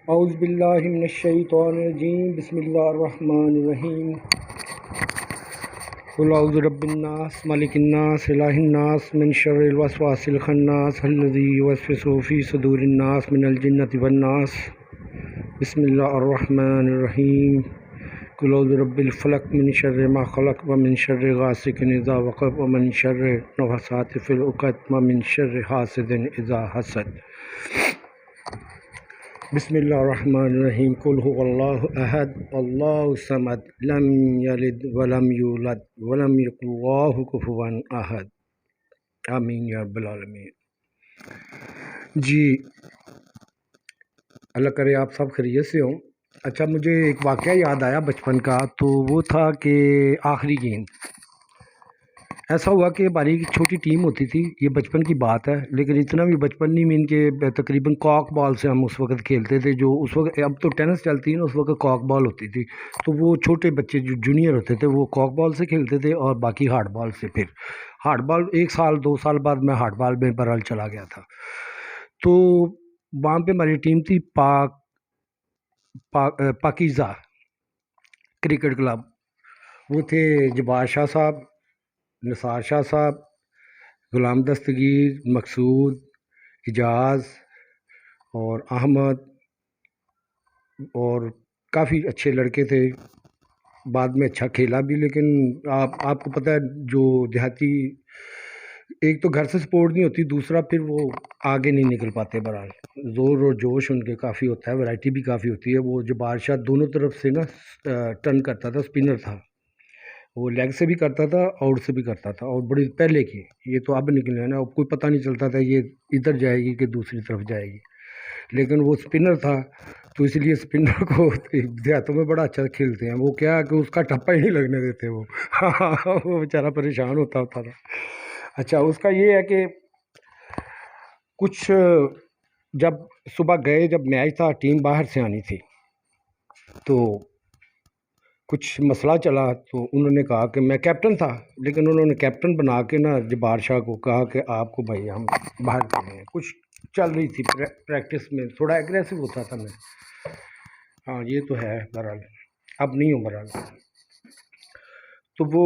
اعوذ باللہ من الشیطان الرجیم بسم اللہ الرحمن الرحیم قل اعوذ برب الناس ملک الناس الہ الناس من شر الوسواس الخناس الذی یوسوس فی صدور الناس من الجنۃ والناس بسم اللہ الرحمن الرحیم قل اعوذ برب الفلق من شر ما خلق ومن شر غاسق اذا وقب ومن شر النفاثات فی العقد ومن شر حاسد اذا حسد بسم اللہ الرحمن الرحیم قل هو اللہ احد اللہ الصمد لم یلد ولم یولد ولم یکن اللہ کفوا احد آمین یا رب العالمین۔ جی اللہ کرے آپ سب خیریت سے ہوں۔ اچھا، مجھے ایک واقعہ یاد آیا بچپن کا، تو وہ تھا کہ آخری گیند ایسا ہوا کہ ہماری ایک چھوٹی ٹیم ہوتی تھی، یہ بچپن کی بات ہے، لیکن اتنا بھی بچپن نہیں مین کے تقریباً کاک بال سے ہم اس وقت کھیلتے تھے، جو اس وقت اب تو ٹینس چلتی ہے نا، اس وقت کاک بال ہوتی تھی، تو وہ چھوٹے بچے جو جونیئر ہوتے تھے وہ کاک بال سے کھیلتے تھے اور باقی ہارڈ بال سے۔ پھر ہارڈ بال 1 سال 2 سال بعد میں ہارڈ بال میں برال چلا گیا تھا، تو وہاں پہ ہماری ٹیم تھی پاکیزہ کرکٹ کلب۔ وہ تھے جبار شاہ صاحب، نثار شاہ صاحب، غلام دستگیر، مقصود، حجاز اور احمد، اور کافی اچھے لڑکے تھے۔ بعد میں اچھا کھیلا بھی، لیکن آپ کو پتہ ہے جو دیہاتی، ایک تو گھر سے سپورٹ نہیں ہوتی، دوسرا پھر وہ آگے نہیں نکل پاتے۔ بہرحال زور اور جوش ان کے کافی ہوتا ہے، ورائٹی بھی کافی ہوتی ہے۔ وہ جبار شاہ دونوں طرف سے نا ٹرن کرتا تھا، اسپنر تھا، وہ لیگ سے بھی کرتا تھا، آؤٹ سے بھی کرتا تھا، اور بڑی پہلے کی، یہ تو اب نکلے ہیں نا، اب کوئی پتہ نہیں چلتا تھا یہ ادھر جائے گی کہ دوسری طرف جائے گی، لیکن وہ اسپنر تھا، تو اس لیے اسپنر کو دیہاتوں میں بڑا اچھا کھیلتے ہیں۔ وہ کیا کہ اس کا ٹھپا ہی نہیں لگنے دیتے وہ وہ بیچارہ پریشان ہوتا تھا۔ اچھا، اس کا یہ ہے کہ کچھ جب صبح گئے، جب میچ تھا، ٹیم باہر سے آنی تھی، تو کچھ مسئلہ چلا، تو انہوں نے کہا کہ میں کیپٹن تھا، لیکن انہوں نے کیپٹن بنا کے نا جبار شاہ کو کہا کہ آپ کو بھائی ہم باہر کریں ہیں۔ کچھ چل رہی تھی پریکٹس میں، تھوڑا ایگریسو ہوتا تھا میں، ہاں یہ تو ہے، بہرحال اب نہیں ہوں بہرحال۔ تو وہ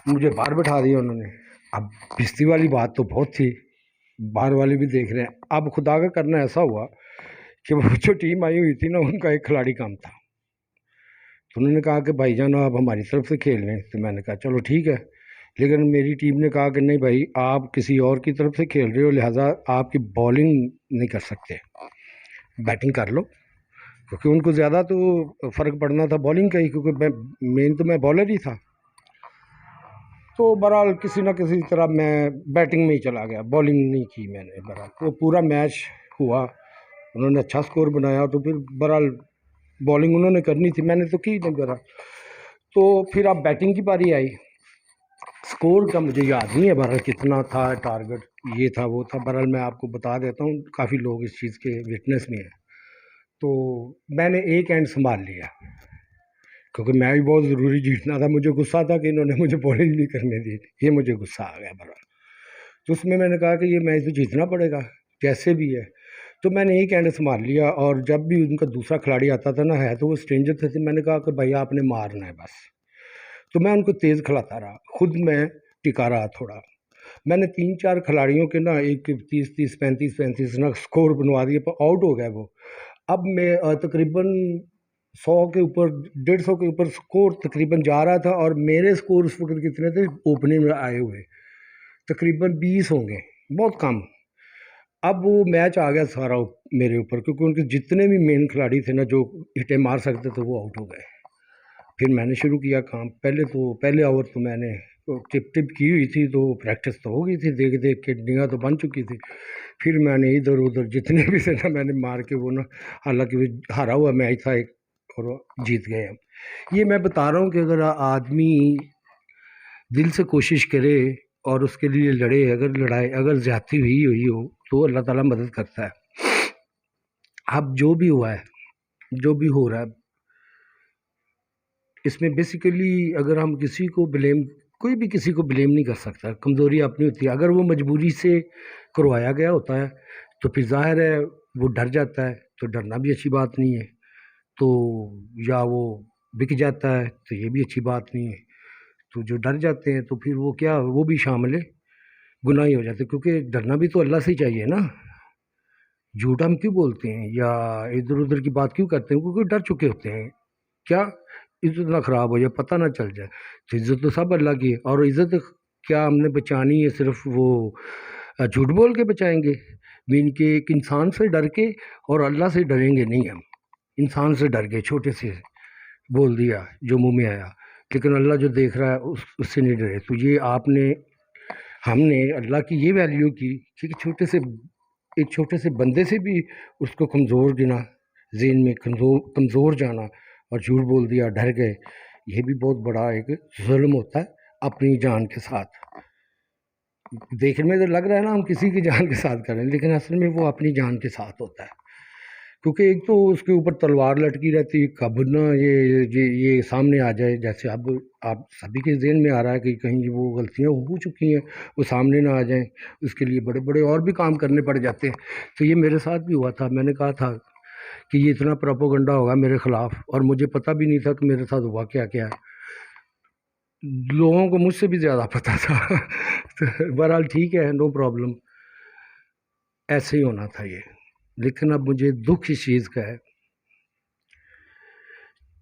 مجھے باہر بٹھا دیا انہوں نے۔ اب بستی والی بات تو بہت تھی، باہر والے بھی دیکھ رہے ہیں۔ اب خدا کا کرنا ایسا ہوا کہ وہ جو ٹیم آئی ہوئی تھی نا، ان کا ایک کھلاڑی کام تھا، تو انہوں نے کہا کہ بھائی جان آپ ہماری طرف سے کھیل لیں، تو میں نے کہا چلو ٹھیک ہے، لیکن میری ٹیم نے کہا کہ نہیں بھائی، آپ کسی اور کی طرف سے کھیل رہے ہو، لہٰذا آپ کی بالنگ نہیں کر سکتے، بیٹنگ کر لو، کیونکہ ان کو زیادہ تو فرق پڑنا تھا بالنگ کا ہی، کیونکہ مین تو میں بالر ہی تھا۔ تو بہرحال کسی نہ کسی طرح میں بیٹنگ میں ہی چلا گیا، بالنگ نہیں کی میں نے۔ بہرحال وہ پورا میچ ہوا، انہوں نے اچھا سکور بنایا، تو پھر بہرحال بالنگ انہوں نے کرنی تھی، میں نے تو کی نہیں بہرحال۔ تو پھر اب بیٹنگ کی باری آئی، سکور کا مجھے یاد نہیں ہے بہرحال کتنا تھا، ٹارگٹ یہ تھا وہ تھا، بہرحال میں آپ کو بتا دیتا ہوں، کافی لوگ اس چیز کے وٹنس میں ہیں۔ تو میں نے ایک اینڈ سنبھال لیا، کیونکہ میچ بہت ضروری جیتنا تھا، مجھے غصہ تھا کہ انہوں نے مجھے بالنگ نہیں کرنے دی، یہ مجھے غصہ آ گیا بہرحال۔ تو اس میں نے کہا کہ یہ میچ تو جیتنا پڑے گا جیسے بھی ہے، تو میں نے ایک اینڈ سنبھال لیا، اور جب بھی ان کا دوسرا کھلاڑی آتا تھا نا، ہے تو وہ اسٹرینجر تھے، میں نے کہا کہ بھائی آپ نے مارنا ہے بس، تو میں ان کو تیز کھلاتا رہا، خود میں ٹکا رہا تھوڑا۔ میں نے 3-4 کھلاڑیوں کے نا ایک 30-30 35-35 نا سکور بنوا دیے، پر آؤٹ ہو گئے وہ۔ اب میں تقریباً 100 کے اوپر 150 کے اوپر سکور تقریباً جا رہا تھا، اور میرے سکور اس وقت کتنے تھے اوپننگ میں آئے ہوئے، تقریباً 20 ہوں گے، بہت کم۔ اب وہ میچ آ گیا سارا میرے اوپر، کیونکہ ان کے جتنے بھی مین کھلاڑی تھے نا جو ہٹے مار سکتے تھے وہ آؤٹ ہو گئے۔ پھر میں نے شروع کیا کام، پہلے اوور تو میں نے ٹپ کی ہوئی تھی، تو پریکٹس تو ہو گئی تھی، دیکھ دیکھ کے نگاہ تو بن چکی تھی۔ پھر میں نے ادھر ادھر جتنے بھی تھے نا، میں نے مار کے وہ نا، حالانکہ وہ ہارا ہوا میچ تھا ایک، اور جیت گئے ہم۔ یہ میں بتا رہا ہوں کہ اگر آدمی دل سے کوشش کرے اور اس کے لیے لڑے، اگر زیادتی ہوئی ہو تو اللہ تعالیٰ مدد کرتا ہے۔ اب جو بھی ہوا ہے، جو بھی ہو رہا ہے، اس میں بیسیکلی اگر ہم کوئی بھی کسی کو بلیم نہیں کر سکتا، کمزوری اپنی ہوتی ہے۔ اگر وہ مجبوری سے کروایا گیا ہوتا ہے تو پھر ظاہر ہے وہ ڈر جاتا ہے تو ڈرنا بھی اچھی بات نہیں ہے، تو یا وہ بک جاتا ہے تو یہ بھی اچھی بات نہیں ہے۔ تو جو ڈر جاتے ہیں تو پھر وہ کیا، وہ بھی شامل گناہ ہی ہو جاتے ہیں، کیونکہ ڈرنا بھی تو اللہ سے ہی چاہیے نا۔ جھوٹ ہم کیوں بولتے ہیں یا ادھر ادھر کی بات کیوں کرتے ہیں؟ کیونکہ ڈر چکے ہوتے ہیں، کیا عزت نہ خراب ہو جائے، پتہ نہ چل جائے۔ تو عزت تو سب اللہ کی ہے، اور عزت کیا ہم نے بچانی ہے صرف وہ جھوٹ بول کے بچائیں گے؟ مین کہ ایک انسان سے ڈر کے اور اللہ سے ڈریں گے نہیں ہم۔ انسان سے ڈر گئے، چھوٹے سے بول دیا جو منہ میں آیا، لیکن اللہ جو دیکھ رہا ہے اس سے نہیں ڈرے۔ تو یہ ہم نے اللہ کی یہ ویلیو کی کہ ایک چھوٹے سے بندے سے بھی اس کو کمزور گنا، ذہن میں کمزور جانا، اور جھوٹ بول دیا، ڈر گئے۔ یہ بھی بہت بڑا ایک ظلم ہوتا ہے اپنی جان کے ساتھ۔ دیکھنے میں تو لگ رہا ہے نا ہم کسی کی جان کے ساتھ کریں، لیکن اصل میں وہ اپنی جان کے ساتھ ہوتا ہے، کیونکہ ایک تو اس کے اوپر تلوار لٹکی رہتی ہے، کب نہ یہ سامنے آ جائے۔ جیسے اب آپ سبھی کے ذہن میں آ رہا ہے کہ کہیں وہ غلطیاں ہو چکی ہیں، وہ سامنے نہ آ جائیں، اس کے لیے بڑے بڑے اور بھی کام کرنے پڑ جاتے ہیں۔ تو یہ میرے ساتھ بھی ہوا تھا، میں نے کہا تھا کہ یہ اتنا پروپیگنڈا ہوگا میرے خلاف، اور مجھے پتہ بھی نہیں تھا کہ میرے ساتھ ہوا کیا کیا ہے۔ لوگوں کو مجھ سے بھی زیادہ پتہ تھا۔ تو بہرحال ٹھیک ہے، نو پرابلم، ایسے ہی ہونا تھا یہ۔ لیکن اب مجھے دکھ اس چیز کا ہے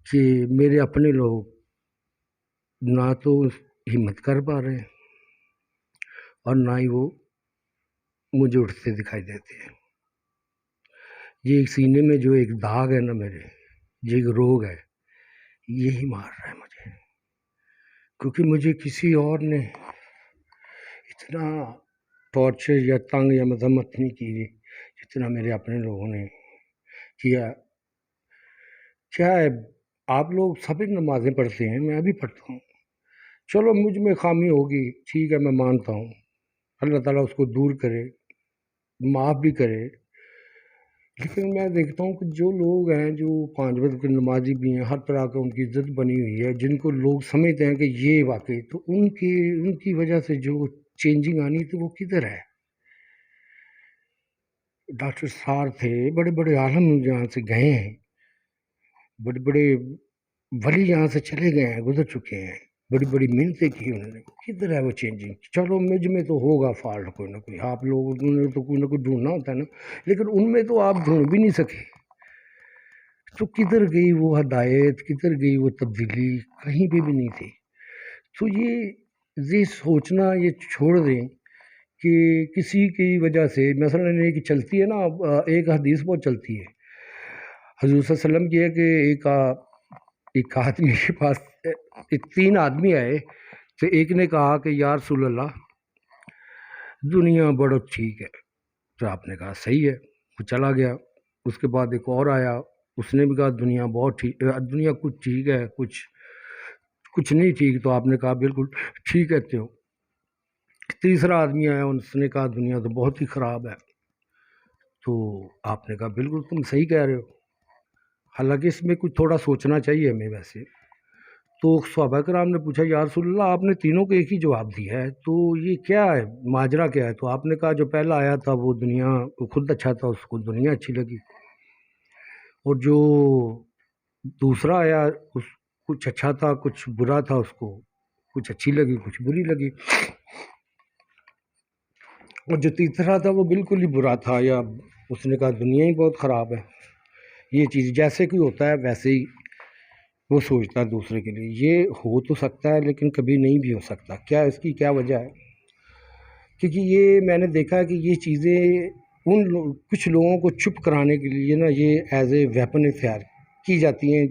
کہ میرے اپنے لوگ نہ تو ہمت کر پا رہے ہیں اور نہ ہی وہ مجھے اٹھتے دکھائی دیتے ہیں۔ یہ ایک سینے میں جو ایک داغ ہے نا میرے، یہ ایک روگ ہے، یہی مار رہا ہے مجھے، کیونکہ مجھے کسی اور نے اتنا ٹارچر یا تنگ یا مذمت نہیں کی جتنا میرے اپنے لوگوں نے کیا۔ کیا ہے، آپ لوگ سبھی نمازیں پڑھتے ہیں، میں بھی پڑھتا ہوں، چلو مجھ میں خامی ہوگی، ٹھیک ہے، میں مانتا ہوں، اللہ تعالیٰ اس کو دور کرے، معاف بھی کرے۔ لیکن میں دیکھتا ہوں کہ جو لوگ ہیں جو 5 وقت کے نمازی بھی ہیں، ہر طرح کا ان کی عزت بنی ہوئی ہے، جن کو لوگ سمجھتے ہیں کہ یہ واقعی، تو ان کی وجہ سے جو چینجنگ آنی تھی وہ کدھر ہے؟ ڈاکٹر سار تھے، بڑے بڑے عالم جہاں سے گئے ہیں، بڑے بڑے ولی یہاں سے چلے گئے ہیں، گزر چکے ہیں، بڑی بڑی محنتیں کی انہوں نے، کدھر ہے وہ چینجنگ؟ چلو مجھ میں تو ہوگا فالٹ کوئی نہ کوئی، آپ لوگوں نے تو کوئی نہ کوئی ڈھونڈنا ہوتا ہے نا، لیکن ان میں تو آپ ڈھونڈ بھی نہیں سکے۔ تو کدھر گئی وہ ہدایت، کدھر گئی وہ تبدیلی؟ کہیں پہ بھی نہیں تھی۔ تو یہ سوچنا یہ چھوڑ دیں کہ کسی کی وجہ سے، مثلا ایک چلتی ہے نا، ایک حدیث بہت چلتی ہے حضور صلی اللہ علیہ وسلم کی، ہے کہ ایک آدمی کے پاس 3 آدمی آئے، تو ایک نے کہا کہ یا رسول اللہ دنیا بڑا ٹھیک ہے، تو آپ نے کہا صحیح ہے، وہ چلا گیا۔ اس کے بعد ایک اور آیا، اس نے بھی کہا دنیا بہت ٹھیک، دنیا کچھ ٹھیک ہے، کچھ نہیں ٹھیک، تو آپ نے کہا بالکل ٹھیک کہتے ہو۔ تیسرا آدمی آیا، اس نے کہا دنیا تو بہت ہی خراب ہے، تو آپ نے کہا بالکل تم صحیح کہہ رہے ہو۔ حالانکہ اس میں کچھ تھوڑا سوچنا چاہیے ہمیں ویسے۔ تو صحابہ کرام نے پوچھا یا رسول اللہ آپ نے تینوں کو ایک ہی جواب دیا ہے، تو یہ کیا ہے، ماجرا کیا ہے؟ تو آپ نے کہا جو پہلا آیا تھا وہ دنیا خود اچھا تھا، اس کو دنیا اچھی لگی، اور جو دوسرا آیا اس کچھ اچھا تھا کچھ برا تھا، اس کو کچھ اچھی لگی کچھ بری لگی، اور جو تیسرا تھا وہ بالکل ہی برا تھا، یا اس نے کہا دنیا ہی بہت خراب ہے۔ یہ چیز جیسے کوئی ہوتا ہے ویسے ہی وہ سوچتا ہے دوسرے کے لیے۔ یہ ہو تو سکتا ہے لیکن کبھی نہیں بھی ہو سکتا۔ کیا اس کی کیا وجہ ہے؟ کیونکہ یہ میں نے دیکھا ہے کہ یہ چیزیں کچھ لوگوں کو چپ کرانے کے لیے نا، یہ ایز اے ویپن اختیار کی جاتی ہیں،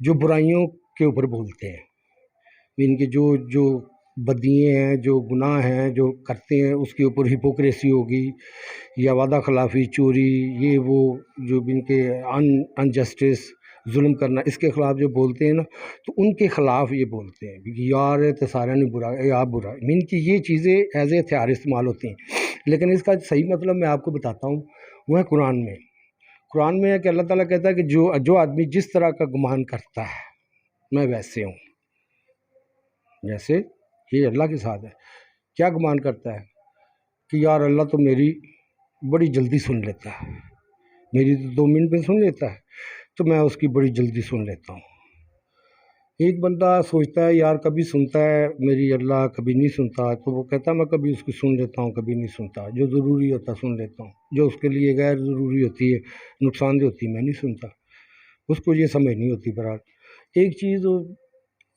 جو برائیوں کے اوپر بولتے ہیں، ان کے جو بدییں ہیں، جو گناہ ہیں جو کرتے ہیں، اس کے اوپر ہپوکریسی ہوگی یا وعدہ خلافی، چوری، یہ وہ جو ان کے انجسٹس، ظلم کرنا، اس کے خلاف جو بولتے ہیں نا، تو ان کے خلاف یہ بولتے ہیں کہ یار تو سارا نہیں برا، آپ برا، ان کی یہ چیزیں ایز اے ہتھیار استعمال ہوتی ہیں۔ لیکن اس کا صحیح مطلب میں آپ کو بتاتا ہوں، وہ ہے قرآن میں ہے کہ اللہ تعالیٰ کہتا ہے کہ جو آدمی جس طرح کا گمان کرتا ہے میں ویسے ہوں، جیسے یہ اللہ کے ساتھ ہے، کیا گمان کرتا ہے کہ یار اللہ تو میری بڑی جلدی سن لیتا ہے، میری تو 2 منٹ میں سن لیتا ہے، تو میں اس کی بڑی جلدی سن لیتا ہوں۔ ایک بندہ سوچتا ہے یار کبھی سنتا ہے میری اللہ، کبھی نہیں سنتا، تو وہ کہتا ہے میں کبھی اس کی سن لیتا ہوں، کبھی نہیں سنتا، جو ضروری ہوتا ہے سن لیتا ہوں، جو اس کے لیے غیر ضروری ہوتی ہے، نقصان دہ ہوتی ہے، میں نہیں سنتا۔ اس کو یہ سمجھ نہیں ہوتی۔ برحال ایک چیز،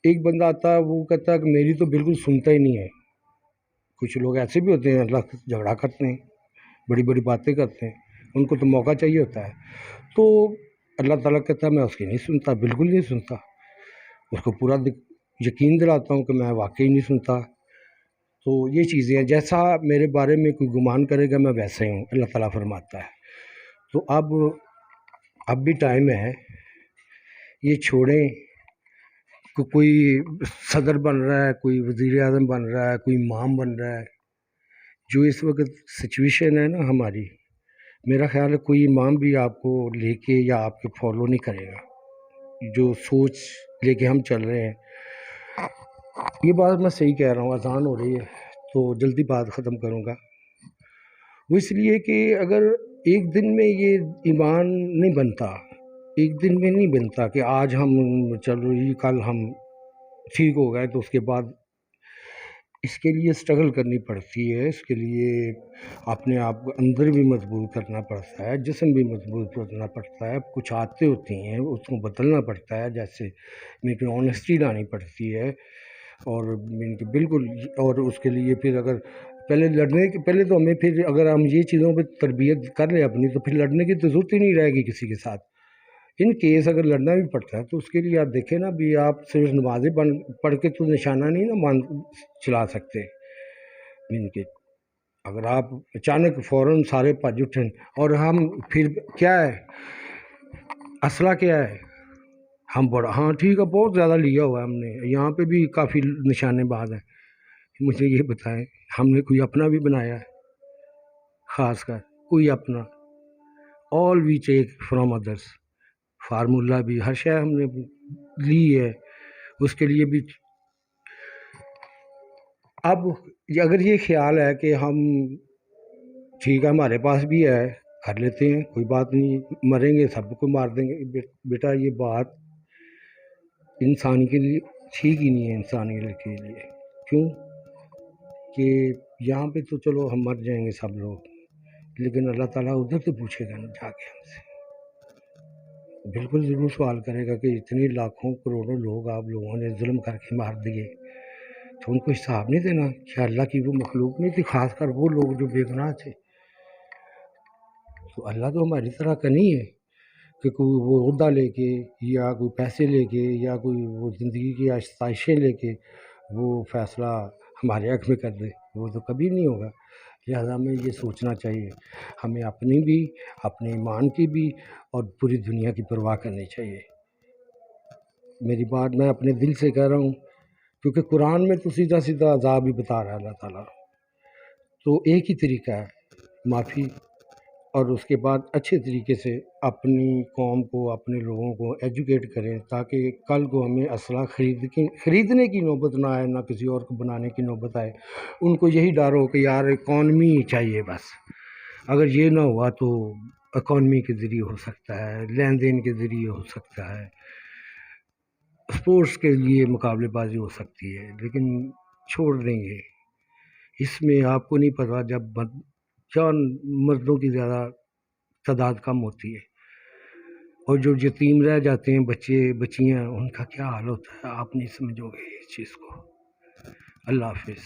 ایک بندہ آتا ہے وہ کہتا ہے کہ میری تو بالکل سنتا ہی نہیں ہے۔ کچھ لوگ ایسے بھی ہوتے ہیں، اللہ سے جھگڑا کرتے ہیں، بڑی بڑی باتیں کرتے ہیں، ان کو تو موقع چاہیے ہوتا ہے، تو اللہ تعالیٰ کہتا ہے میں اس کی نہیں سنتا، بالکل نہیں سنتا، اس کو پورا یقین دلاتا ہوں کہ میں واقعی نہیں سنتا۔ تو یہ چیزیں ہیں، جیسا میرے بارے میں کوئی گمان کرے گا میں ویسے ہی ہوں، اللہ تعالیٰ فرماتا ہے۔ تو اب بھی ٹائم ہے، یہ چھوڑیں کہ کوئی صدر بن رہا ہے، کوئی وزیر اعظم بن رہا ہے، کوئی امام بن رہا ہے۔ جو اس وقت سچویشن ہے نا ہماری، میرا خیال ہے کوئی امام بھی آپ کو لے کے یا آپ کے فالو نہیں کرے گا، جو سوچ لے کے ہم چل رہے ہیں۔ یہ بات میں صحیح کہہ رہا ہوں، اذان ہو رہی ہے تو جلدی بات ختم کروں گا۔ وہ اس لیے کہ اگر ایک دن میں یہ ایمان نہیں بنتا، ایک دن میں نہیں بنتا کہ آج ہم چلو یہ کل ہم ٹھیک ہو گئے، تو اس کے بعد اس کے لیے اسٹرگل کرنی پڑتی ہے، اس کے لیے اپنے آپ کو اندر بھی مضبوط کرنا پڑتا ہے، جسم بھی مضبوط کرنا پڑتا ہے، کچھ عادتیں ہوتی ہیں اس کو بدلنا پڑتا ہے، جیسے میں کہ آنیسٹی لانی پڑتی ہے، اور بالکل، اور اس کے لیے پھر اگر پہلے تو ہمیں پھر اگر ہم یہ چیزوں پہ تربیت کر لیں اپنی، تو پھر لڑنے کی تو ضرورت ہی نہیں رہے گی کسی کے ساتھ۔ ان کیس اگر لڑنا بھی پڑتا ہے تو اس کے لیے آپ دیکھیں نا، بھی آپ صرف نمازیں پڑھ کے تو نشانہ نہیں نا چلا سکتے۔ ان کے اگر آپ اچانک فوراً سارے بھج اٹھیں، اور ہم پھر کیا ہے، اسلحہ کیا ہے، ہم بڑا ہاں ٹھیک ہے بہت زیادہ لیا ہوا ہے ہم نے، یہاں پہ بھی کافی نشانے باز ہیں۔ مجھے یہ بتائیں، ہم نے کوئی اپنا بھی بنایا ہے؟ خاص کر کوئی اپنا، آل وی ٹیک فرام ادرس، فارمولہ بھی ہر شے ہم نے لی ہے، اس کے لیے بھی۔ اب اگر یہ خیال ہے کہ ہم ٹھیک ہے ہمارے پاس بھی ہے، کر لیتے ہیں، کوئی بات نہیں، مریں گے سب کو مار دیں گے، بیٹا یہ بات انسان کے لیے ٹھیک ہی نہیں ہے، انسانی کے لیے۔ کیوں کہ یہاں پہ تو چلو ہم مر جائیں گے سب لوگ، لیکن اللہ تعالیٰ ادھر تو پوچھے گا نا جا کے ہم سے، بالکل ضرور سوال کرے گا کہ اتنے لاکھوں کروڑوں لوگ آپ لوگوں نے ظلم کر کے مار دیے، تو ان کو حساب نہیں دینا کہ اللہ کی وہ مخلوق نہیں تھی، خاص کر وہ لوگ جو بے گناہ تھے۔ تو اللہ تو ہماری طرح کا نہیں ہے کہ کوئی وہ عہدہ لے کے یا کوئی پیسے لے کے یا کوئی وہ زندگی کی آسائشیں لے کے وہ فیصلہ ہمارے حق میں کر دے، وہ تو کبھی نہیں ہوگا۔ لہذا ہمیں یہ سوچنا چاہیے، ہمیں اپنی بھی، اپنے ایمان کی بھی، اور پوری دنیا کی پرواہ کرنی چاہیے۔ میری بات میں اپنے دل سے کہہ رہا ہوں، کیونکہ قرآن میں تو سیدھا سیدھا عذاب ہی بتا رہا ہے اللہ تعالیٰ۔ تو ایک ہی طریقہ ہے، معافی، اور اس کے بعد اچھے طریقے سے اپنی قوم کو، اپنے لوگوں کو ایجوکیٹ کریں، تاکہ کل کو ہمیں اسلحہ خریدنے کی نوبت نہ آئے، نہ کسی اور کو بنانے کی نوبت آئے۔ ان کو یہی ڈر ہو کہ یار اکانومی چاہیے بس، اگر یہ نہ ہوا تو اکانومی کے ذریعے ہو سکتا ہے، لین دین کے ذریعے ہو سکتا ہے، اسپورٹس کے لیے مقابلے بازی ہو سکتی ہے، لیکن چھوڑ دیں گے۔ اس میں آپ کو نہیں پتا جب مردوں کی زیادہ تعداد کم ہوتی ہے، اور جو یتیم رہ جاتے ہیں بچے بچیاں، ان کا کیا حال ہوتا ہے، آپ نہیں سمجھو گے اس چیز کو۔ اللہ حافظ۔